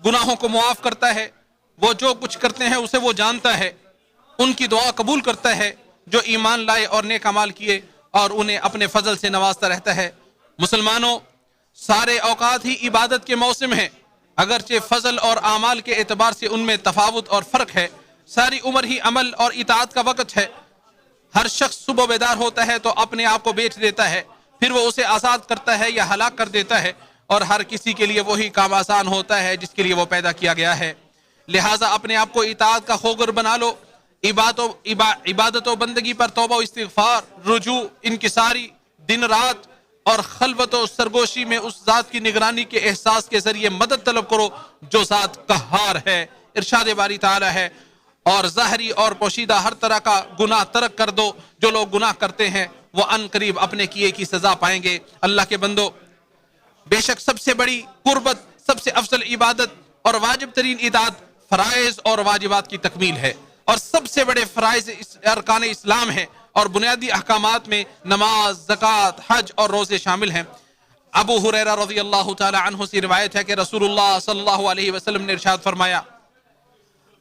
गुनाहों को मुआफ करता है, वो जो कुछ करते हैं उसे वो जानता है, उनकी दुआ कबूल करता है जो ईमान लाए और नेक अमाल किए, और उन्हें अपने फजल से नवाजता रहता है। मुसलमानों, सारे औकात ही इबादत के मौसम हैं, अगरचे फजल और आमाल के एतबार से उनमें तफावत और फ़र्क है। सारी उम्र ही अमल और इताअत का वक़्त है। हर शख्स सुबह बेदार होता है तो अपने आप को बेच देता है, फिर वो उसे आज़ाद करता है या हलाक कर देता है, और हर किसी के लिए वही काम आसान होता है जिसके लिए वो पैदा किया गया है। लिहाजा अपने आप को इताअत का खोगर बना लो। इबादत व बंदगी पर तौबा व इस्तिग़फ़ार, रुजू, इनकिसारी, दिन रात और खलवत और सरगोशी में उस ज़ात की निगरानी के एहसास के ज़रिए मदद तलब करो जो ज़ात कहार है। इरशाद बारी ताला है, और ज़ाहरी और पोशीदा हर तरह का गुनाह तरक कर दो। जो लोग गुनाह करते हैं वो अन करीब अपने किए की सज़ा पाएंगे। अल्लाह के बंदो, बेशक सबसे बड़ी कुर्बत, सबसे अफजल इबादत और वाजिब तरीन इताअत फ़राइज़ और वाजिबात की तकमील है, और सबसे बड़े फ़राइज़ अरकान इस्लाम हैं, और बुनियादी अहकामात में नमाज, ज़कात, हज और रोज़े शामिल हैं। अबू हुरैरा रज़ियल्लाहु ताला अन्हु से रिवायत है कि रसूलुल्लाह सल्लल्लाहु अलैहि वसल्लम ने इरशाद फरमाया,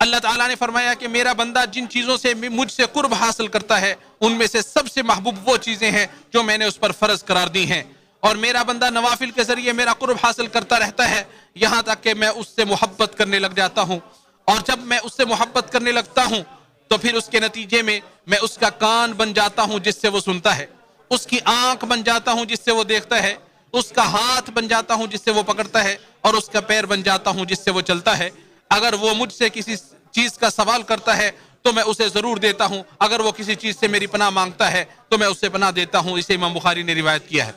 अल्लाह ताला ने फरमाया कि मेरा बंदा जिन चीज़ों से मुझसे कुर्ब हासिल करता है उनमें से सबसे महबूब वो चीज़ें हैं जो मैंने उस पर फ़र्ज करार दी हैं, और मेरा बंदा नवाफिल के ज़रिए मेरा कुर्ब हासिल करता रहता है यहाँ तक कि मैं उससे मोहब्बत करने लग जाता हूँ, और जब मैं उससे मोहब्बत करने लगता हूँ तो फिर उसके नतीजे में मैं उसका कान बन जाता हूँ जिससे वो सुनता है, उसकी आँख बन जाता हूँ जिससे वो देखता है, उसका हाथ बन जाता हूँ जिससे वो पकड़ता है, और उसका पैर बन जाता हूँ जिससे वो चलता है। अगर वो मुझसे किसी चीज़ का सवाल करता है तो मैं उसे ज़रूर देता हूँ, अगर वो किसी चीज़ से मेरी पनाह मांगता है तो मैं उससे पनाह देता हूँ। इसे इमाम बुखारी ने रिवायत किया है।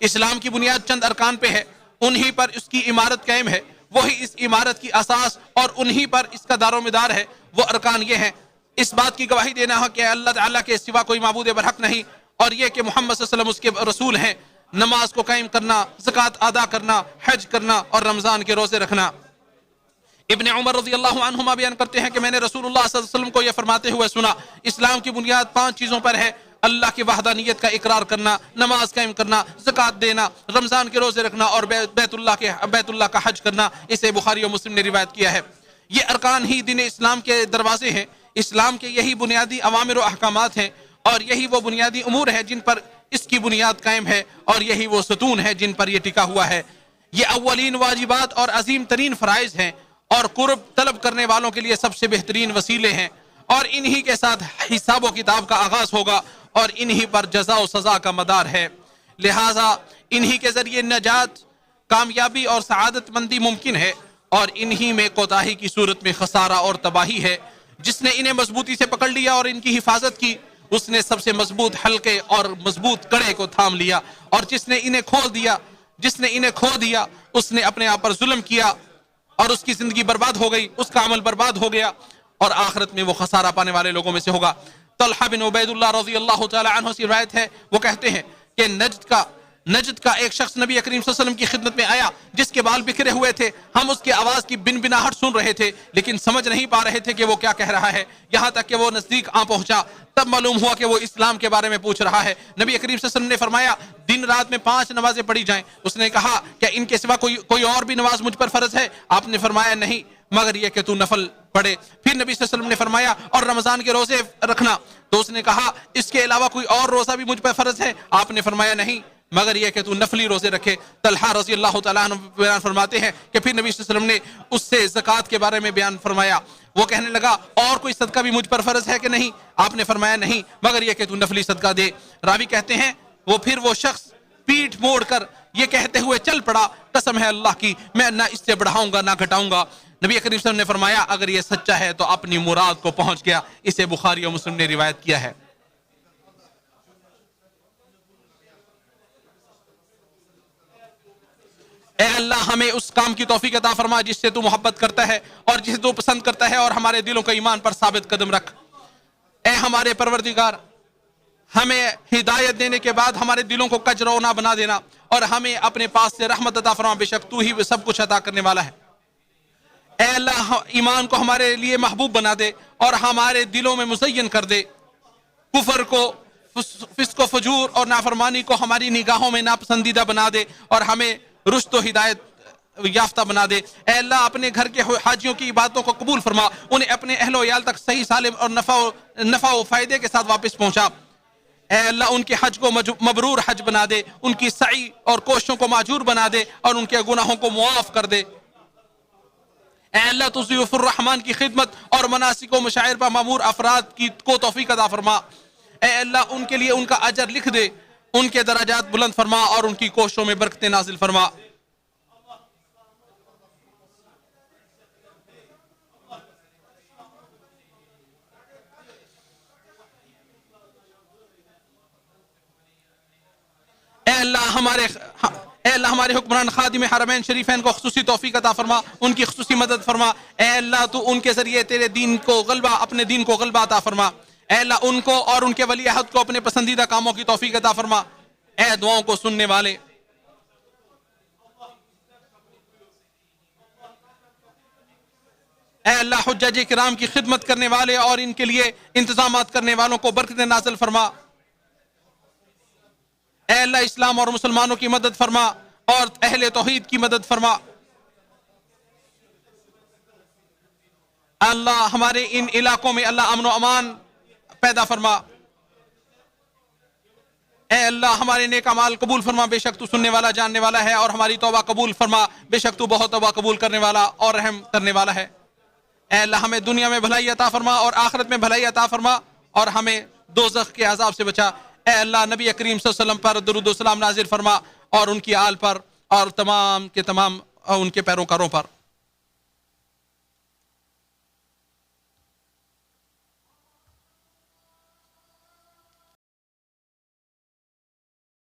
इस्लाम की बुनियाद चंद अरकान पे है, उन्हीं पर इसकी इमारत कायम है, वही इस इमारत की असास और उन्हीं पर इसका दारोमदार है। वो अरकान ये हैं, इस बात की गवाही देना है कि अल्लाह ताला के सिवा कोई माबूद बरहक नहीं, और ये कि मोहम्मद सल्लल्लाहु अलैहि वसल्लम उसके रसूल हैं। नमाज को कायम करना, ज़कात अदा करना, हज करना और रमज़ान के रोज़े रखना। इब्न उमर रज़ियल्लाहु अन्हुमा बयान करते हैं कि मैंने रसूलुल्लाह सल्लल्लाहु अलैहि वसल्लम को यह फरमाते हुए सुना, इस्लाम की बुनियाद 5 चीज़ों पर है, अल्लाह की वहदानियत का इकरार करना, नमाज कायम करना, ज़कात देना, रमज़ान के रोज़े रखना और बैतुल्लाह का हज करना। इसे बुखारी और मुस्लिम ने रिवायत किया है। ये अरकान ही दीन इस्लाम के दरवाजे हैं। इस्लाम के यही बुनियादी अवामिर व अहकामात हैं, और यही वो बुनियादी उमूर हैं जिन पर इसकी बुनियाद कायम है, और यही वो सतून है जिन पर यह टिका हुआ है। ये अव्वलीन वाजिबात और अजीम तरीन फ़राइज़ हैं, और कुर्ब तलब करने वालों के लिए सबसे बेहतरीन वसीले हैं, और इन्हीं के साथ हिसाब व किताब का आगाज़ होगा, और इन्हीं पर जज़ा व सज़ा का मदार है। लिहाजा इन्हीं के ज़रिए नजात, कामयाबी और सआदतमंदी मुमकिन है, और इन्हीं में कोताही की सूरत में खसारा और तबाही है। जिसने इन्हें मजबूती से पकड़ लिया और इनकी हिफाजत की, उसने सबसे मजबूत हल्के और मजबूत कड़े को थाम लिया, और जिसने इन्हें खो दिया उसने अपने आप पर जुल्म किया, और उसकी जिंदगी बर्बाद हो गई, उसका अमल बर्बाद हो गया, और आखिरत में वो खसारा पाने वाले लोगों में से होगा। तलहा बिन उबैदुल्लाह रज़ियल्लाहु ताला अन्हु से रिवायत है, वो कहते हैं कि नजद का एक शख्स नबी करीम सल्लल्लाहु अलैहि वसल्लम की खिदमत में आया जिसके बाल बिखरे हुए थे। हम उसकी आवाज़ की बिनबिनाहट सुन रहे थे लेकिन समझ नहीं पा रहे थे कि वो क्या कह रहा है। यहाँ तक कि वो नज़दीक आ पहुँचा, तब मालूम हुआ कि वो इस्लाम के बारे में पूछ रहा है। नबी करीम सल्लल्लाहु अलैहि वसल्लम ने फरमाया, दिन रात में 5 नमाजें पढ़ी जाएं। उसने कहा, क्या इनके सिवा कोई और भी नमाज मुझ पर फर्ज है? आपने फरमाया, नहीं, मगर यह कि तू नफल पढ़े। फिर नबी सल्लल्लाहु अलैहि वसल्लम ने फरमाया, और रमज़ान के रोज़े रखना। तो उसने कहा, इसके अलावा कोई और रोज़ा भी मुझ पर फर्ज है? आपने फरमाया, नहीं, मगर यह कि तू नफली रोज़े रखे। तलहा रज़ियल्लाहु ताला अन्हु बयान फरमाते हैं कि फिर नबी सल्लल्लाहु अलैहि वसल्लम ने उससे ज़कात के बारे में बयान फरमाया। वो कहने लगा, और कोई सदका भी मुझ पर फर्ज है कि नहीं? आपने फरमाया, नहीं, मगर यह कि तू नफली सदका दे। रावी कहते हैं, वो शख्स पीठ मोड़ कर ये कहते हुए चल पड़ा, कसम है अल्लाह की, मैं ना इससे बढ़ाऊंगा ना घटाऊंगा। नबी करीम सल्लल्लाहु अलैहि वसल्लम ने फरमाया, अगर ये सच्चा है तो अपनी मुराद को पहुंच गया। इसे बुखारी और मुस्लिम ने रिवायत किया है। ए अल्लाह, हमें उस काम की तौफीक अता फरमा जिससे तू मोहब्बत करता है और जिसे तू पसंद करता है, और हमारे दिलों को ईमान पर साबित कदम रख। ए हमारे परवरदिगार, हमें हिदायत देने के बाद हमारे दिलों को कजरौना बना देना, और हमें अपने पास से रहमत अता फरमा, बेशक तू ही सब कुछ अता करने वाला है। ए अल्लाह, ईमान को हमारे लिए महबूब बना दे और हमारे दिलों में मुज़य्यन कर दे। कुफर को, फिस्क व फजूर और नाफरमानी को हमारी निगाहों में नापसंदीदा बना दे, और हमें रुश्द व हिदायत یافتہ بنا دے۔ اے اللہ اپنے گھر کے حاجیوں کی عبادتوں کو قبول فرما، انہیں اپنے اہل و عیال تک صحیح سالم اور نفع و فائدے کے ساتھ واپس پہنچا۔ اے اللہ ان کے حج کو مبرور حج بنا دے، ان کی سعی اور کوششوں کو ماجور بنا دے اور ان کے گناہوں کو معاف کر دے۔ اے اللہ تو ضیوف الرحمن کی خدمت اور مناسک و مشاعر پر مامور افراد کو توفیق عطا فرما۔ اے اللہ ان کے لیے ان کا اجر لکھ دے، ان کے درجات بلند فرما اور ان کی کوششوں میں برکتیں نازل فرما۔ اے اللہ ہمارے حکمران خادم حرمین شریفین کو خصوصی توفیق عطا فرما، ان کی خصوصی مدد فرما۔ اے اللہ تو ان کے ذریعے تیرے دین کو غلبہ، اپنے دین کو غلبہ عطا فرما۔ اے اللہ ان کو اور ان کے ولی عہد کو اپنے پسندیدہ کاموں کی توفیق عطا فرما۔ اے دعاؤں کو سننے والے، اے اللہ حجاج کرام کی خدمت کرنے والے اور ان کے لیے انتظامات کرنے والوں کو برکتیں نازل فرما۔ اے اللہ اسلام اور مسلمانوں کی مدد فرما اور اہل توحید کی مدد فرما۔ اللہ ہمارے ان علاقوں میں اللہ امن و امان پیدا فرما۔ اے اللہ ہمارے نیک اعمال قبول فرما، بے شک تو سننے والا جاننے والا ہے، اور ہماری توبہ قبول فرما، بے شک تو بہت توبہ قبول کرنے والا اور رحم کرنے والا ہے۔ اے اللہ ہمیں دنیا میں بھلائی عطا فرما اور آخرت میں بھلائی عطا فرما، اور ہمیں دوزخ کے عذاب سے بچا۔ اے اللہ نبی کریم صلی اللہ علیہ وسلم پر درود و سلام نازل فرما، اور ان کی آل پر اور تمام کے تمام ان کے پیروکاروں پر۔